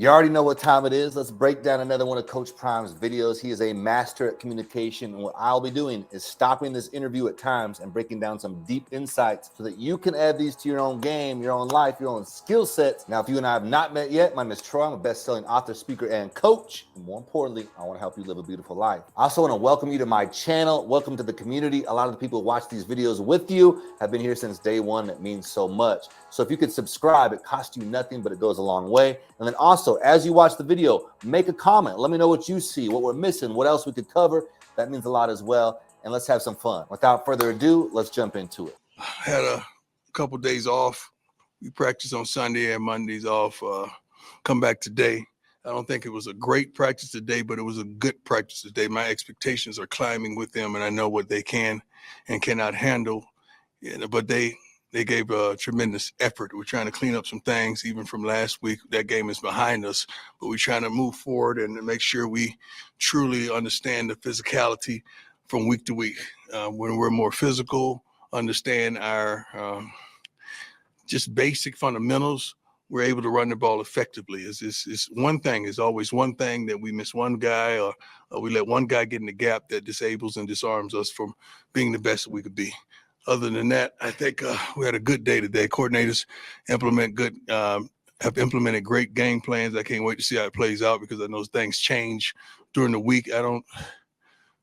You already know what time it is. Let's break down another one of Coach Prime's videos. He is a master at communication, and what I'll be doing is stopping this interview at times and breaking down some deep insights so that you can add these to your own game, your own life, your own skill sets. Now, if you and I have not met yet, my name is Troy. I'm a best-selling author, speaker, and coach. And more importantly, I want to help you live a beautiful life. I also want to welcome you to my channel. Welcome to the community. A lot of the people who watch these videos with you have been here since day one. It means so much. So if you could subscribe, it costs you nothing, but it goes a long way. And then also, as you watch the video, make a comment. Let me know what you see, what we're missing, what else we could cover. That means a lot as well. And let's have some fun. Without further ado, let's jump into it. Had a couple of days off. We practiced on Sunday and Mondays off. Come back today. I don't think it was a great practice today, but it was a good practice today. My expectations are climbing with them, and I know what they can and cannot handle. But they gave a tremendous effort. We're trying to clean up some things, even from last week. That game is behind us, but we're trying to move forward and make sure we truly understand the physicality from week to week. When we're more physical, understand our just basic fundamentals, we're able to run the ball effectively. It's one thing. It's always one thing that we miss one guy or we let one guy get in the gap that disables and disarms us from being the best that we could be. Other than that, I think we had a good day today. Coordinators have implemented great game plans. I can't wait to see how it plays out because I know things change during the week. I don't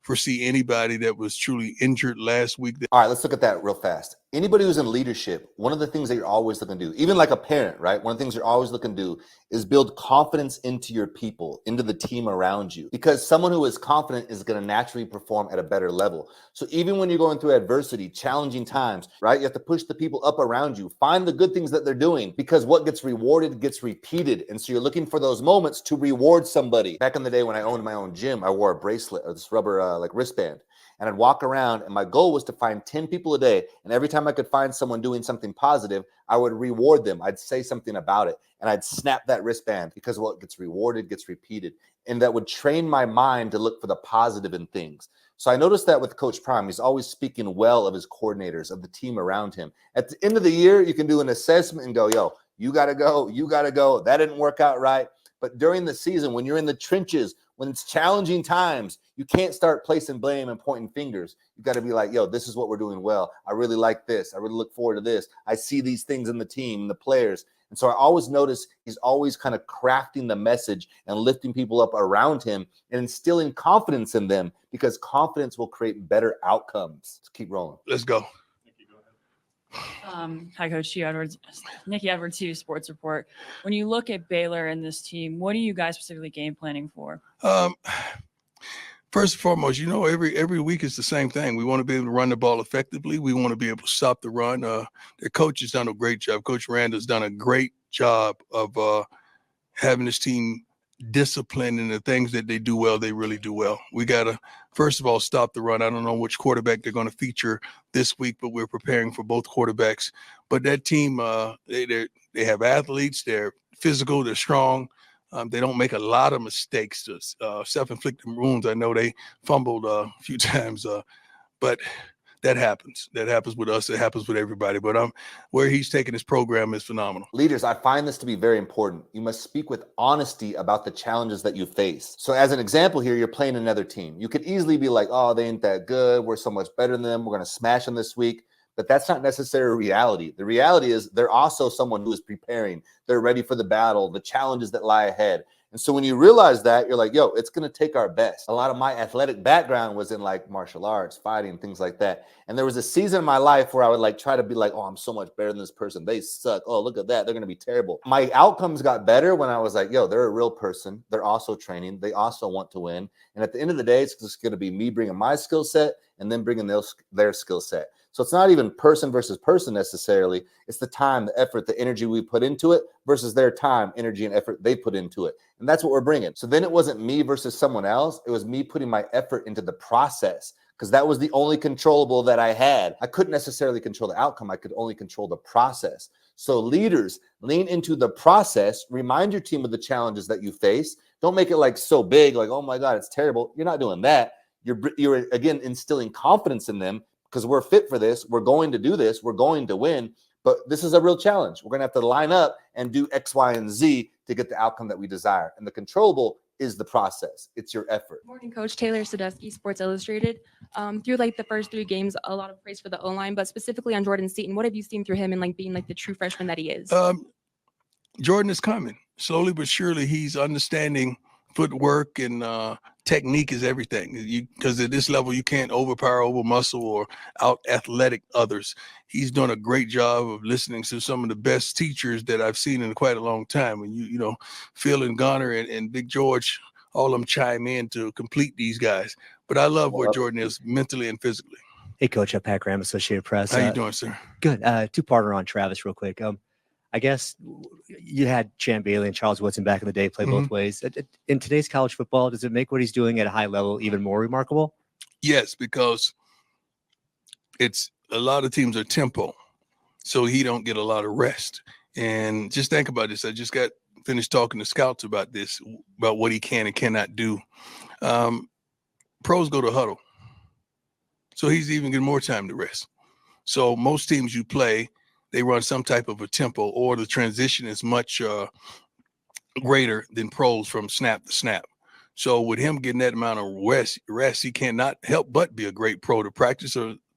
foresee anybody that was truly injured last week. All right, let's look at that real fast. Anybody who's in leadership, one of the things that you're always looking to do, even like a parent, right? One of the things you're always looking to do is build confidence into your people, into the team around you. Because someone who is confident is going to naturally perform at a better level. So even when you're going through adversity, challenging times, right? You have to push the people up around you. Find the good things that they're doing because what gets rewarded gets repeated. And so you're looking for those moments to reward somebody. Back in the day when I owned my own gym, I wore a bracelet or this rubber like wristband. And I'd walk around and my goal was to find 10 people a day. And every time I could find someone doing something positive, I would reward them. I'd say something about it and I'd snap that wristband because what gets rewarded gets repeated. And that would train my mind to look for the positive in things. So I noticed that with Coach Prime, he's always speaking well of his coordinators, of the team around him. At the end of the year, you can do an assessment and go, yo, you got to go. You got to go. That didn't work out right. But during the season, when you're in the trenches, when it's challenging times, you can't start placing blame and pointing fingers. You got to be like, yo, this is what we're doing well. I really like this. I really look forward to this. I see these things in the team and the players. And so I always notice he's always kind of crafting the message and lifting people up around him and instilling confidence in them because confidence will create better outcomes. Let's keep rolling. Let's go. Hi, Coach Nikki Edwards, CU Sports Report. When you look at Baylor and this team, what are you guys specifically game planning for? First and foremost, every week is the same thing. We want to be able to run the ball effectively. We want to be able to stop the run. The coach has done a great job. Coach Randall's done a great job of having this team disciplined in the things that they do well, they really do well. We got to, first of all, stop the run. I don't know which quarterback they're going to feature this week, but we're preparing for both quarterbacks. But that team, they have athletes. They're physical. They're strong. They don't make a lot of mistakes. Self-inflicted wounds. I know they fumbled a few times, but that happens. That happens with us. It happens with everybody. But where he's taking his program is phenomenal. Leaders, I find this to be very important. You must speak with honesty about the challenges that you face. So as an example here, you're playing another team. You could easily be like, oh, they ain't that good. We're so much better than them. We're going to smash them this week. But that's not necessarily reality. The reality is they're also someone who is preparing. They're ready for the battle, the challenges that lie ahead. And so when you realize that, you're like, yo, it's going to take our best. A lot of my athletic background was in like martial arts, fighting, things like that. And there was a season in my life where I would like try to be like, oh, I'm so much better than this person. They suck. Oh, look at that. They're going to be terrible. My outcomes got better when I was like, yo, they're a real person. They're also training. They also want to win. And at the end of the day, it's just going to be me bringing my skill set and then bringing their skill set. So it's not even person versus person necessarily. It's the time, the effort, the energy we put into it versus their time, energy, and effort they put into it. And that's what we're bringing. So then it wasn't me versus someone else. It was me putting my effort into the process because that was the only controllable that I had. I couldn't necessarily control the outcome. I could only control the process. So leaders, lean into the process. Remind your team of the challenges that you face. Don't make it like so big, like, oh my God, it's terrible. You're not doing that. You're again, instilling confidence in them because we're fit for this. We're going to do this. We're going to win. But this is a real challenge. We're going to have to line up and do X, Y, and Z to get the outcome that we desire. And the controllable is the process. It's your effort. Morning, Coach. Taylor Sadusky, Sports Illustrated. Through like the first 3 games, a lot of praise for the O-line, but specifically on Jordan Seaton, what have you seen through him and like being like the true freshman that he is? Jordan is coming slowly but surely. He's understanding footwork and technique is everything. Because at this level, you can't overpower, over muscle, or out athletic others. He's done a great job of listening to some of the best teachers that I've seen in quite a long time. And you know, Phil and Gunner and Big George, all of them chime in to complete these guys. But I love where Jordan is mentally and physically. Hey, Coach, Pat Graham, Associated Press. How you doing, sir? Good. Two-parter on Travis real quick. I guess you had Champ Bailey and Charles Woodson back in the day play both ways. In today's college football, does it make what he's doing at a high level even more remarkable? Yes, because it's a lot of teams are tempo, so he don't get a lot of rest. And just think about this. I just got finished talking to scouts about this, about what he can and cannot do. Pros go to huddle, so he's even getting more time to rest. So most teams you play, they run some type of a tempo, or the transition is much greater than pros from snap to snap. So with him getting that amount of rest, he cannot help but be a great pro. The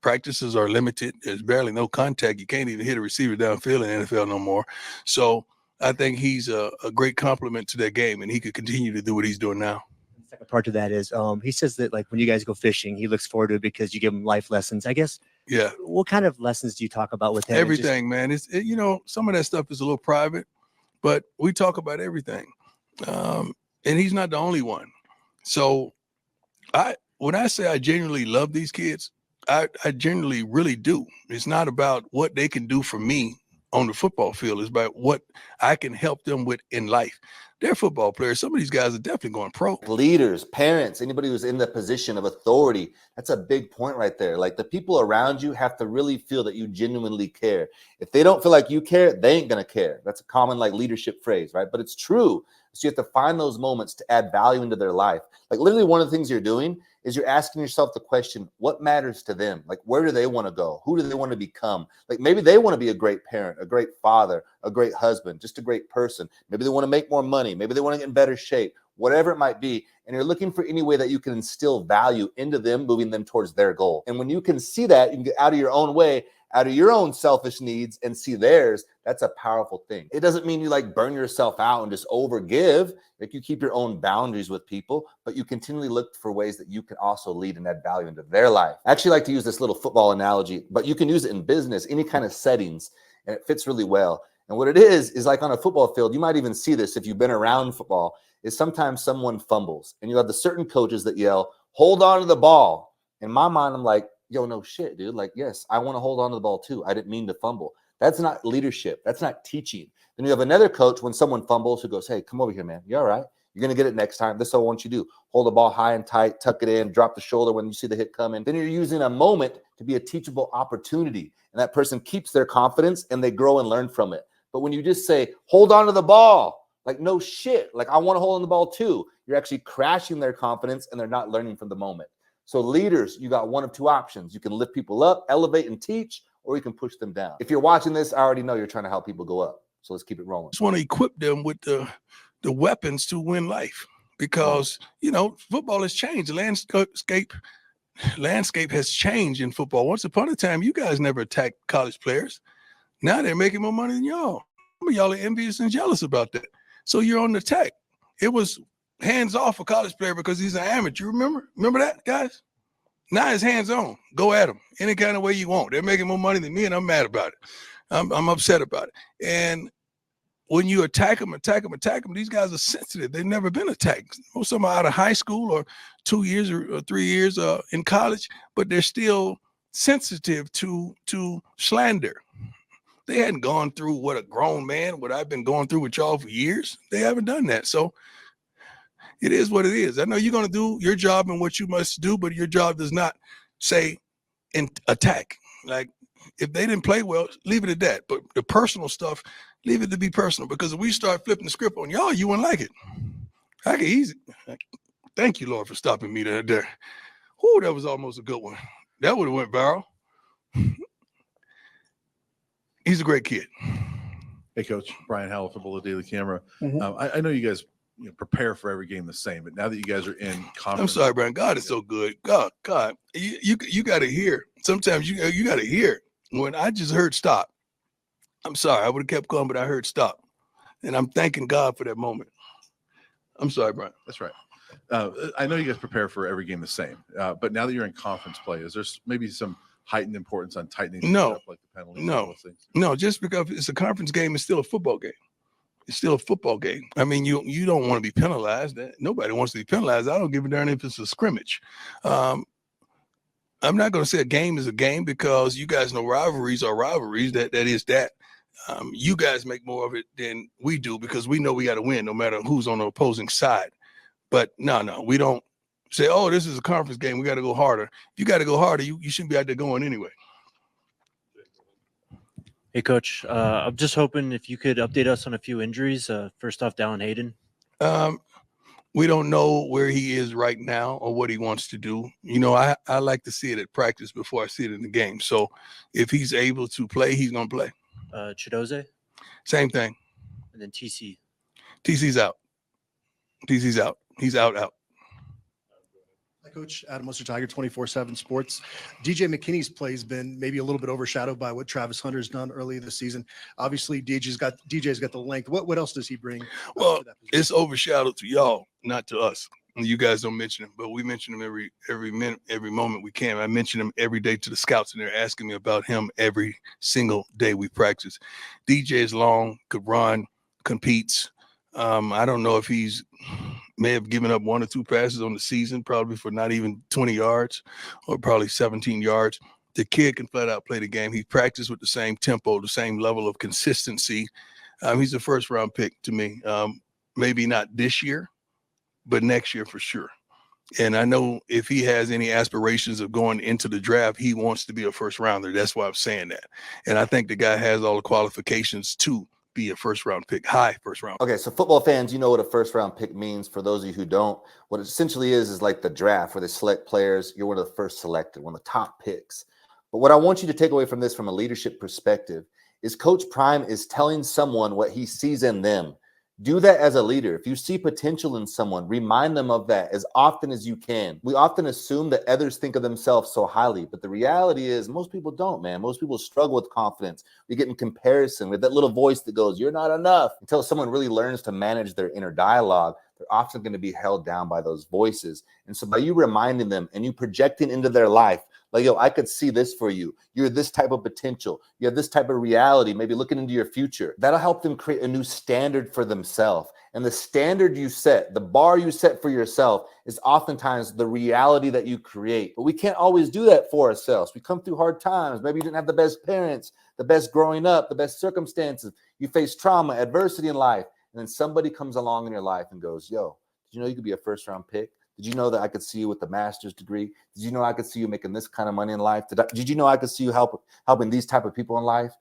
practices are limited. There's barely no contact. You can't even hit a receiver downfield in the NFL no more. So I think he's a great compliment to that game, and he could continue to do what he's doing now. The second part to that is he says that like when you guys go fishing, he looks forward to it because you give him life lessons. I guess. Yeah. What kind of lessons do you talk about with him? Everything, man. You know, some of that stuff is a little private, but we talk about everything. And he's not the only one. So when I say I genuinely love these kids, I genuinely really do. It's not about what they can do for me on the football field. It's about what I can help them with in life. They're football players. Some of these guys are definitely going pro. Leaders, parents, anybody who's in the position of authority, that's a big point right there. Like the people around you have to really feel that you genuinely care. If they don't feel like you care, they ain't gonna care. That's a common like leadership phrase, right? But it's true. So you have to find those moments to add value into their life. Like literally one of the things you're doing is you're asking yourself the question, what matters to them? Like where do they want to go? Who do they want to become? Like maybe they want to be a great parent, a great father, a great husband, just a great person. Maybe they want to make more money. Maybe they want to get in better shape, whatever it might be. And you're looking for any way that you can instill value into them, moving them towards their goal. And when you can see that, you can get out of your own way, out of your own selfish needs and see theirs. That's a powerful thing. It doesn't mean you like burn yourself out and just overgive. Like you keep your own boundaries with people, but you continually look for ways that you can also lead and add value into their life. I actually like to use this little football analogy, but you can use it in business, any kind of settings, and it fits really well. And what it is like on a football field, you might even see this if you've been around football, is sometimes someone fumbles and you have the certain coaches that yell, hold on to the ball. In my mind, I'm like, yo, no shit, dude. Like, yes, I want to hold on to the ball too. I didn't mean to fumble. That's not leadership. That's not teaching. Then you have another coach when someone fumbles who goes, hey, come over here, man. You're all right. You're going to get it next time. This is what I want you to do. Hold the ball high and tight, tuck it in, drop the shoulder when you see the hit coming. Then you're using a moment to be a teachable opportunity. And that person keeps their confidence and they grow and learn from it. But when you just say, hold on to the ball, like, no shit. Like, I want to hold on the ball too. You're actually crashing their confidence and they're not learning from the moment. So leaders, you got one of two options. You can lift people up, elevate and teach, or you can push them down. If you're watching this, I already know you're trying to help people go up. So let's keep it rolling. Just want to equip them with the weapons to win life because, you know, football has changed. The landscape has changed in football. Once upon a time, you guys never attacked college players. Now they're making more money than y'all. Some of y'all are envious and jealous about that. So you're on the attack. It was hands off a college player because he's an amateur. Remember that, guys? Now it's hands on. Go at them any kind of way you want. They're making more money than me, and I'm mad about it. I'm upset about it. And when you attack them, these guys are sensitive. They've never been attacked. Most of them are out of high school or 2 years or 3 years in college, but they're still sensitive to slander. They hadn't gone through what I've been going through with y'all for years. They haven't done that. So it is what it is. I know you're going to do your job and what you must do, but your job does not say attack. Like, if they didn't play well, leave it at that. But the personal stuff, leave it to be personal. Because if we start flipping the script on y'all, you wouldn't like it. I can easy. Thank you, Lord, for stopping me there. Whoo, that was almost a good one. That would have went viral. He's a great kid. Hey, Coach. Brian Howell, Football Daily Camera. Mhm. I know you guys prepare for every game the same, but now that you guys are in conference, I'm sorry, Brian. God is so good. God, you got to hear. Sometimes you got to hear. When I just heard stop, I'm sorry. I would have kept going, but I heard stop, and I'm thanking God for that moment. I'm sorry, Brian. That's right. I know you guys prepare for every game the same, but now that you're in conference play, is there maybe some heightened importance on tightening things No. up, like the penalties and No. all those things? No, just because it's a conference game, it's still a football game. It's still a football game. I mean, you don't want to be penalized. Nobody wants to be penalized. I don't give a darn if it's a scrimmage. I'm not going to say a game is a game because you guys know rivalries are rivalries. That is that. You guys make more of it than we do because we know we got to win no matter who's on the opposing side. But no, we don't say, oh, this is a conference game. We got to go harder. If you got to go harder, you shouldn't be out there going anyway. Hey, Coach. I'm just hoping if you could update us on a few injuries. First off, Dallin Hayden. We don't know where he is right now or what he wants to do. I like to see it at practice before I see it in the game. So if he's able to play, he's going to play. Chidoze. Same thing. And then TC. TC's out. TC's out. He's out. Hi, Coach. Adam Munster, Tiger 24/7 Sports. DJ McKinney's play has been maybe a little bit overshadowed by what Travis Hunter's done early this season. Obviously, DJ's got the length. What else does he bring? Well, it's overshadowed to y'all, not to us. You guys don't mention him, but we mention him every minute, every moment we can. I mention him every day to the scouts, and they're asking me about him every single day we practice. DJ is long, could run, competes. I don't know if he's may have given up 1 or 2 passes on the season, probably for not even 20 yards or probably 17 yards. The kid can flat out play the game. He practiced with the same tempo, the same level of consistency. He's a first round pick to me. Maybe not this year, but next year for sure. And I know if he has any aspirations of going into the draft, he wants to be a first rounder. That's why I'm saying that. And I think the guy has all the qualifications to be a first round pick, high first round. Okay, so football fans, you know what a first round pick means. For those of you who don't, what it essentially is like the draft where they select players. You're one of the first selected, one of the top picks. But what I want you to take away from this from a leadership perspective is Coach Prime is telling someone what he sees in them. Do that as a leader. If you see potential in someone, remind them of that as often as you can. We often assume that others think of themselves so highly, but the reality is most people don't, man. Most people struggle with confidence. We get in comparison with that little voice that goes, you're not enough. Until someone really learns to manage their inner dialogue, they're often going to be held down by those voices. And so by you reminding them and you projecting into their life, like, yo, I could see this for you. You're this type of potential. You have this type of reality, maybe looking into your future. That'll help them create a new standard for themselves. And the standard you set, the bar you set for yourself is oftentimes the reality that you create. But we can't always do that for ourselves. We come through hard times. Maybe you didn't have the best parents, the best growing up, the best circumstances. You face trauma, adversity in life. And then somebody comes along in your life and goes, yo, did you know you could be a first round pick? Did you know that I could see you with a master's degree? Did you know I could see you making this kind of money in life? Did you know I could see you helping these type of people in life?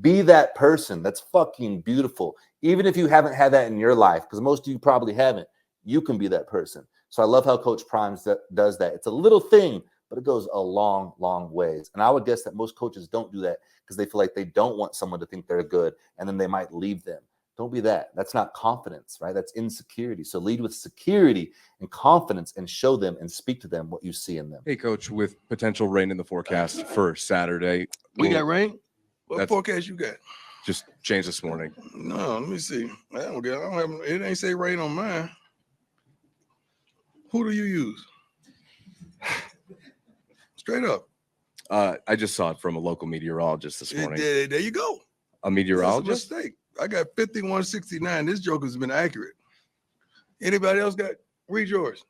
Be that person. That's fucking beautiful. Even if you haven't had that in your life, because most of you probably haven't, you can be that person. So I love how Coach Prime does that. It's a little thing, but it goes a long, long ways. And I would guess that most coaches don't do that because they feel like they don't want someone to think they're good, and then they might leave them. Don't be that. That's not confidence, right? That's insecurity. So lead with security and confidence and show them and speak to them what you see in them. Hey, Coach, with potential rain in the forecast for Saturday. We got rain? What That's- forecast you got? Just changed this morning. No, let me see. It ain't say rain on mine. Who do you use? Straight up. I just saw it from a local meteorologist this morning. There you go. A meteorologist? That's a mistake. I got 5169. This joker's been accurate. Anybody else got? Read yours.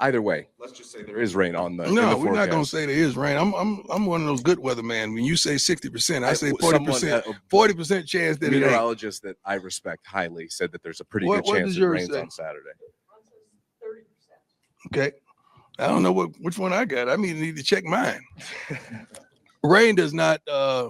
Either way, let's just say there is rain on the. No, in the we're not gonna forecast. say there is rain. I'm one of those good weather man. When you say 60%, I say 40%. Someone, 40% chance that it ain't. meteorologist that I respect highly said that there's a pretty What good chance does it yours rains say? on Saturday. Okay. I don't know which one I got. I need to check mine. Rain does not.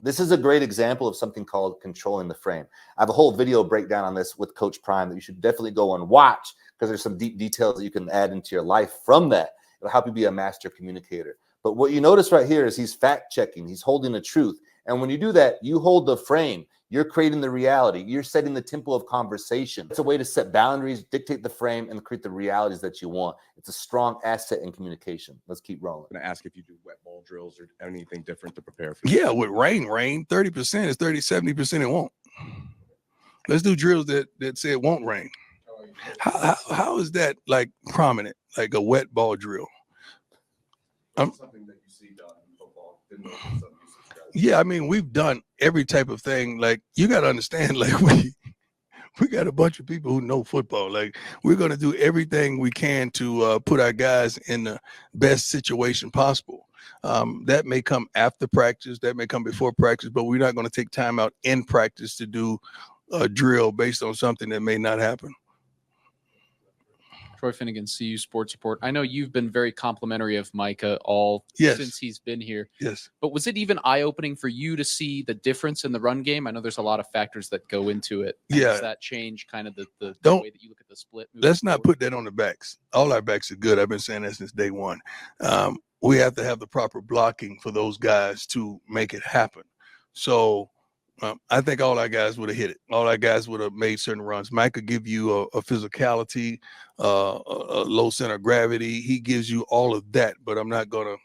This is a great example of something called controlling the frame. I have a whole video breakdown on this with Coach Prime that you should definitely go and watch because there's some deep details that you can add into your life from that. It'll help you be a master communicator. But what you notice right here is he's fact checking. He's holding the truth. And when you do that, you hold the frame. You're creating the reality. You're setting the tempo of conversation. It's a way to set boundaries, dictate the frame, and create the realities that you want. It's a strong asset in communication. Let's keep rolling. I'm going to ask if you do wet ball drills or anything different to prepare for. Yeah, with rain, 30% is 30, 70% it won't. Let's do drills that say it won't rain. How is that like prominent, like a wet ball drill? Something that you see done in football. Didn't know if it's something you subscribe to. Yeah, I mean, we've done every type of thing. Like, you got to understand, like, we got a bunch of people who know football. Like, we're going to do everything we can to put our guys in the best situation possible. That may come after practice, that may come before practice, but we're not going to take time out in practice to do a drill based on something that may not happen. Troy Finnegan, CU Sports Report. I know you've been very complimentary of Micah Yes. since he's been here. Yes. But was it even eye-opening for you to see the difference in the run game? I know there's a lot of factors that go into it. Yeah. Does that change kind of the Don't- way that you look at the split? moving Let's not forward? put that on the backs. All our backs are good. I've been saying that since day one. We have to have the proper blocking for those guys to make it happen. So I think all our guys would have hit it. All our guys would have made certain runs. Mike could give you a physicality, a low center of gravity. He gives you all of that, but I'm not going to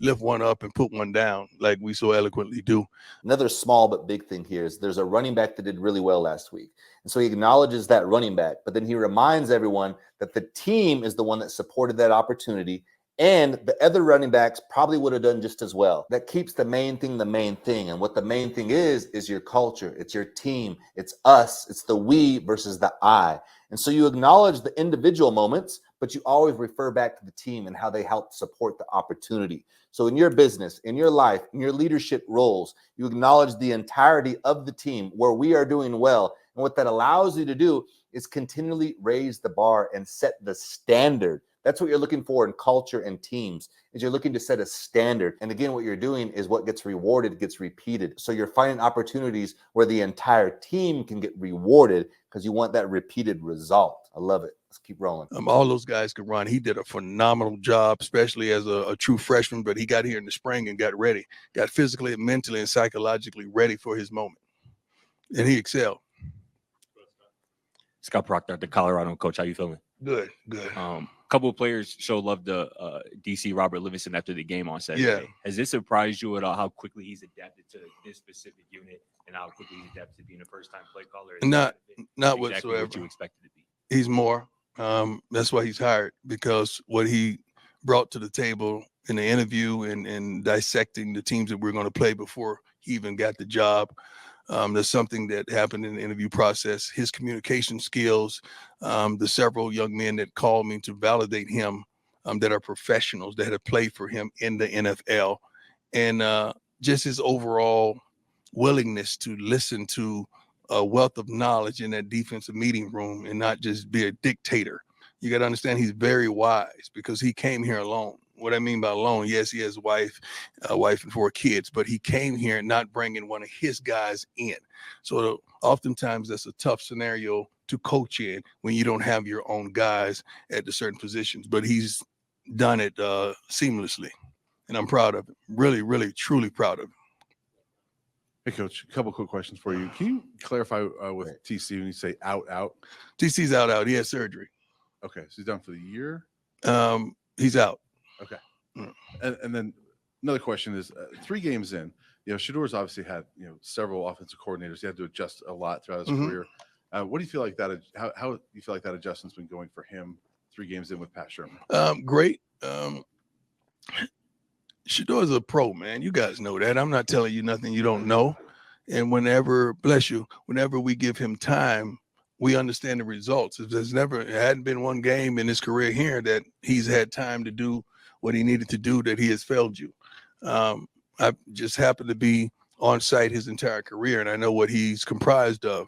lift one up and put one down like we so eloquently do. Another small but big thing here is there's a running back that did really well last week. And so he acknowledges that running back, but then he reminds everyone that the team is the one that supported that opportunity, and the other running backs probably would have done just as well. That keeps the main thing the main thing. And what the main thing is your culture. It's your team. It's us. It's the we versus the I. And so you acknowledge the individual moments, but you always refer back to the team and how they help support the opportunity. So in your business, in your life, in your leadership roles, you acknowledge the entirety of the team where we are doing well. And what that allows you to do is continually raise the bar and set the standard. That's what you're looking for in culture and teams, is you're looking to set a standard. And again, what you're doing is what gets rewarded gets repeated. So you're finding opportunities where the entire team can get rewarded because you want that repeated result. I love it. Let's keep rolling. All those guys could run. He did a phenomenal job, especially as a true freshman, but he got here in the spring and got ready, got physically, mentally, and psychologically ready for his moment. And he excelled. Scott Proctor, the Colorado coach. How you feeling? Good. Couple of players showed love to DC Robert Livingston after the game on Saturday. Yeah. Has this surprised you at all how quickly he's adapted to this specific unit and how quickly he's adapted to being a first-time play caller? Not exactly whatsoever. what you expected to be. He's more. That's why he's hired, because what he brought to the table in the interview and dissecting the teams that we're going to play before he even got the job. There's something that happened in the interview process. His communication skills, the several young men that called me to validate him, that are professionals that have played for him in the NFL, and just his overall willingness to listen to a wealth of knowledge in that defensive meeting room and not just be a dictator. You got to understand he's very wise because he came here alone. What I mean by alone, yes, he has a wife and 4 kids, but he came here not bringing one of his guys in. So oftentimes that's a tough scenario to coach in when you don't have your own guys at the certain positions, but he's done it seamlessly, and I'm proud of him. Really, really, truly proud of him. Hey, Coach, a couple quick questions for you. Can you clarify with TC when you say out? TC's out. He had surgery. Okay, so he's done for the year? He's out. Okay. And then another question is 3 games in, Shador's obviously had, several offensive coordinators. He had to adjust a lot throughout his career. What do you feel like that, how do you feel like that adjustment's been going for him 3 games in with Pat Sherman? Great. Shador's a pro, man. You guys know that. I'm not telling you nothing you don't know. And whenever we give him time, we understand the results. It hadn't been one game in his career here that he's had time to do what he needed to do that he has failed you. I just happened to be on site his entire career, and I know what he's comprised of.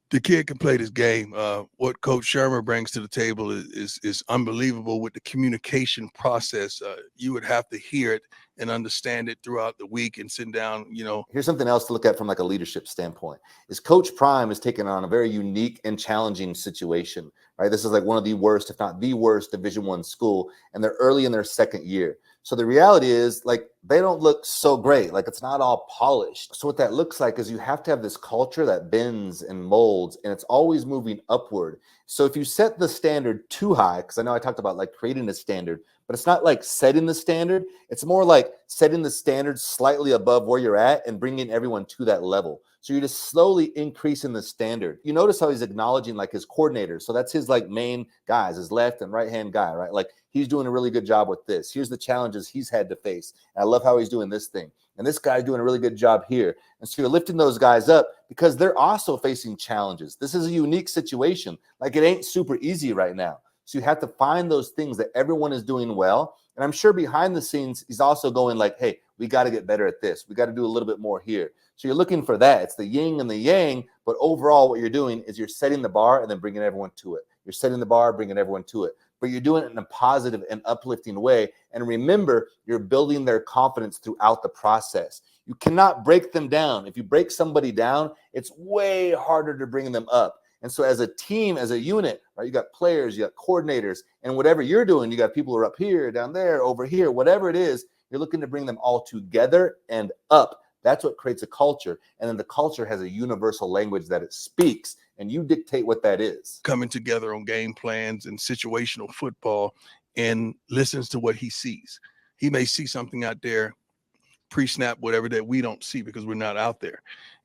The kid can play this game. What Coach Shermer brings to the table is unbelievable with the communication process. You would have to hear it and understand it throughout the week and sit down, Here's something else to look at from like a leadership standpoint is Coach Prime is taking on a very unique and challenging situation, right? This is like one of the worst, if not the worst Division I school, and they're early in their 2nd year. So the reality is, like, they don't look so great. Like, it's not all polished. So what that looks like is you have to have this culture that bends and molds, and it's always moving upward. So if you set the standard too high, because I know I talked about like creating a standard, but it's not like setting the standard. It's more like setting the standard slightly above where you're at and bringing everyone to that level. So you're just slowly increasing the standard. You notice how he's acknowledging like his coordinators. So that's his like main guys, his left and right hand guy, right? Like, he's doing a really good job with this. Here's the challenges he's had to face. And I love how he's doing this thing. And this guy's doing a really good job here. And so you're lifting those guys up because they're also facing challenges. This is a unique situation. Like, it ain't super easy right now. So you have to find those things that everyone is doing well. And I'm sure behind the scenes, he's also going like, hey, we got to get better at this. We got to do a little bit more here. So you're looking for that. It's the yin and the yang. But overall, what you're doing is you're setting the bar and then bringing everyone to it. You're setting the bar, bringing everyone to it. But you're doing it in a positive and uplifting way. And remember, you're building their confidence throughout the process. You cannot break them down. If you break somebody down, it's way harder to bring them up. And so as a team, as a unit, right, you got players, you got coordinators, and whatever you're doing, you got people who are up here, down there, over here, whatever it is, you're looking to bring them all together and up. That's what creates a culture. And then the culture has a universal language that it speaks, and you dictate what that is. Coming together on game plans and situational football, and listens to what he sees. He may see something out there pre-snap, whatever, that we don't see because we're not out there.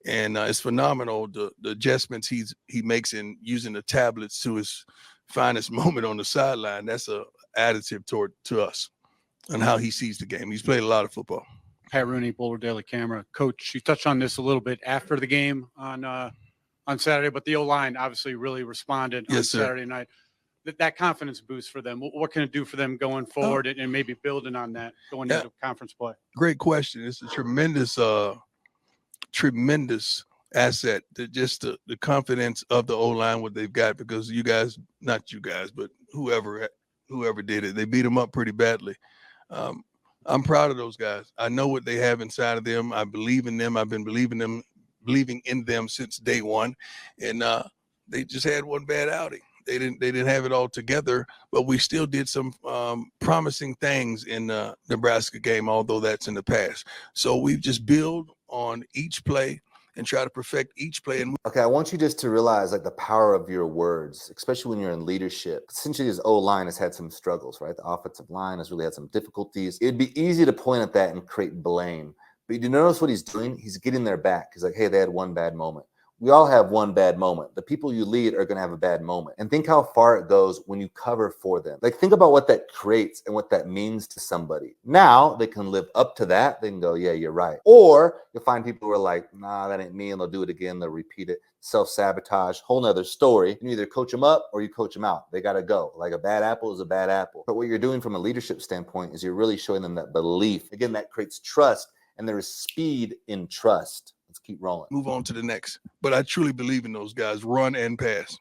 And it's phenomenal, the adjustments he makes in using the tablets to his finest moment on the sideline. That's a additive to us and how he sees the game. He's played a lot of football. Pat Rooney, Boulder Daily Camera. Coach, you touched on this a little bit after the game on Saturday, but the O-line obviously really responded on Saturday night. That confidence boost for them, what can it do for them going forward and maybe building on that going into conference play? Great question. It's a tremendous asset, just the confidence of the O-line, what they've got, because you guys, not you guys, but whoever did it, they beat them up pretty badly. I'm proud of those guys. I know what they have inside of them. I believe in them. I've been believing in them since day one. And they just had one bad outing. They didn't have it all together, but we still did some promising things in the Nebraska game, although that's in the past. So we've just build on each play and try to perfect each play. And okay, I want you just to realize like the power of your words, especially when you're in leadership. Essentially, his O-line has had some struggles, right? The offensive line has really had some difficulties. It'd be easy to point at that and create blame. But you notice what he's doing? He's getting their back. He's like, hey, they had one bad moment. We all have one bad moment. The people you lead are going to have a bad moment. And think how far it goes when you cover for them. Like, think about what that creates and what that means to somebody. Now they can live up to that. They can go, yeah, you're right. Or you'll find people who are like, nah, that ain't me. And they'll do it again. They'll repeat it. Self-sabotage, whole nother story. You either coach them up or you coach them out. They got to go. Like, a bad apple is a bad apple. But what you're doing from a leadership standpoint is you're really showing them that belief. Again, that creates trust, and there is speed in trust. Let's keep rolling. move on to the next. But I truly believe in those guys, run and pass.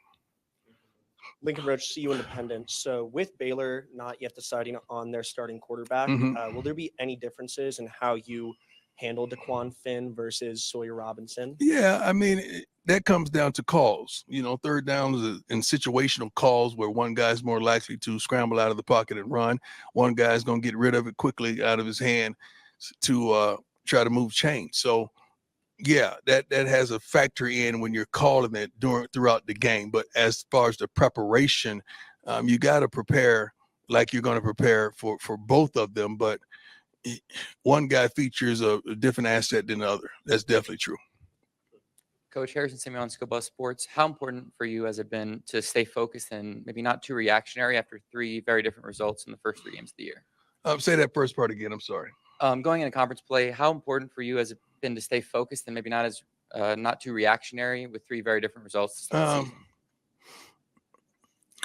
Lincoln Roach, CU Independent. So with Baylor not yet deciding on their starting quarterback, will there be any differences in how you handle DeQuan Finn versus Sawyer Robinson? Yeah, I mean, that comes down to calls. You know, third downs and situational calls where one guy's more likely to scramble out of the pocket and run. One guy's going to get rid of it quickly out of his hand to try to move change. So, yeah, that has a factor in when you're calling it throughout the game. But as far as the preparation, you got to prepare like you're going to prepare for both of them. But one guy features a different asset than the other. That's definitely true. Coach Harrison Simeon, School Bus Sports, how important for you has it been to stay focused and maybe not too reactionary after three very different results in the first 3 games of the year? Say that first part again. I'm sorry. Going into conference play, how important for you has it been to stay focused and maybe not too reactionary with three very different results to start the season?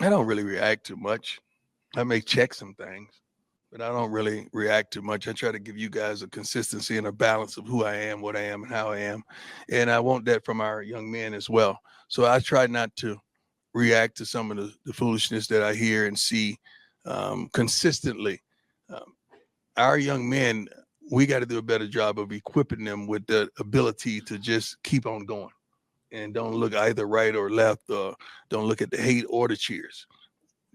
I don't really react too much. I may check some things, but I don't really react too much. I try to give you guys a consistency and a balance of who I am, what I am, and how I am. And I want that from our young men as well. So I try not to react to some of the foolishness that I hear and see consistently. Our young men, we got to do a better job of equipping them with the ability to just keep on going and don't look either right or left. Don't look at the hate or the cheers.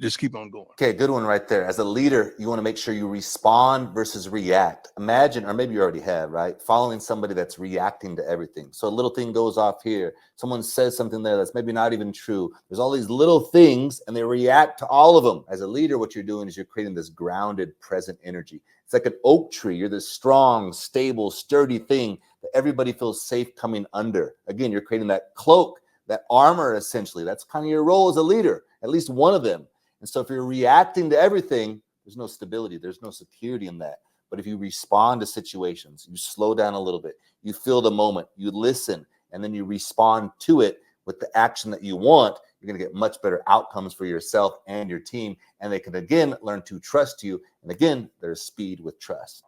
just keep on going. Okay, good one right there. As a leader, you want to make sure you respond versus react. Imagine, or maybe you already have, right? Following somebody that's reacting to everything. So a little thing goes off here. Someone says something there that's maybe not even true. There's all these little things and they react to all of them. As a leader, what you're doing is you're creating this grounded, present energy. It's like an oak tree. You're this strong, stable, sturdy thing that everybody feels safe coming under. Again, you're creating that cloak, that armor, essentially. That's kind of your role as a leader, at least one of them. And so if you're reacting to everything, there's no stability, there's no security in that. But if you respond to situations, you slow down a little bit, you feel the moment, you listen, and then you respond to it with the action that you want, you're going to get much better outcomes for yourself and your team. And they can, again, learn to trust you. And again, there's speed with trust.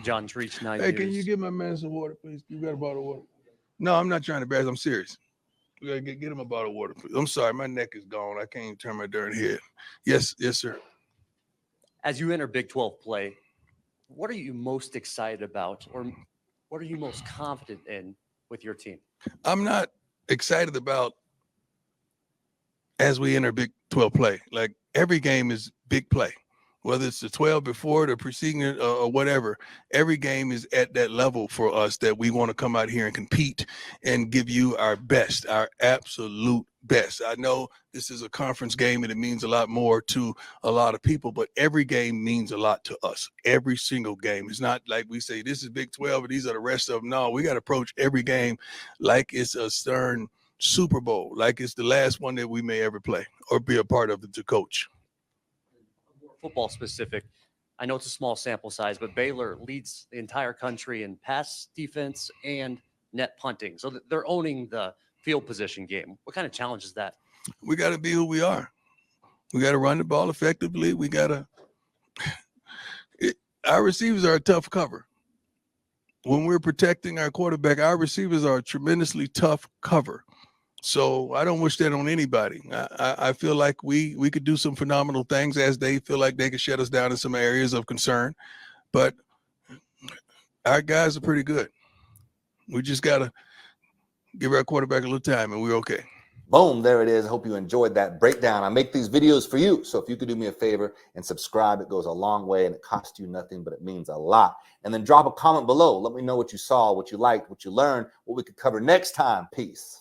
John Treach, 9 Hey, News. can you give my man some water, please? You got a bottle of water? No, I'm not trying to embarrass. I'm serious. We gotta get him a bottle of water, please. I'm sorry, my neck is gone. I can't even turn my darn head. Yes, sir. As you enter Big 12 play, what are you most excited about, or what are you most confident in with your team? I'm not excited about as we enter Big 12 play. Like every game is big play, whether it's the 12 before, the preceding, or whatever. Every game is at that level for us that we want to come out here and compete and give you our best, our absolute best. I know this is a conference game and it means a lot more to a lot of people, but every game means a lot to us. Every single game. It's not like we say this is Big 12 and these are the rest of them. No, we got to approach every game like it's a stern Super Bowl, like it's the last one that we may ever play or be a part of to coach. Football specific, I know it's a small sample size, but Baylor leads the entire country in pass defense and net punting. So they're owning the field position game. What kind of challenge is that? We got to be who we are. We got to run the ball effectively. We got to our receivers are a tough cover. When we're protecting our quarterback, our receivers are a tremendously tough cover. So I don't wish that on anybody. I feel like we could do some phenomenal things as they feel like they could shut us down in some areas of concern. But our guys are pretty good. We just got to give our quarterback a little time and we're okay. Boom, there it is. I hope you enjoyed that breakdown. I make these videos for you. So if you could do me a favor and subscribe, it goes a long way and it costs you nothing, but it means a lot. And then drop a comment below. Let me know what you saw, what you liked, what you learned, what we could cover next time. Peace.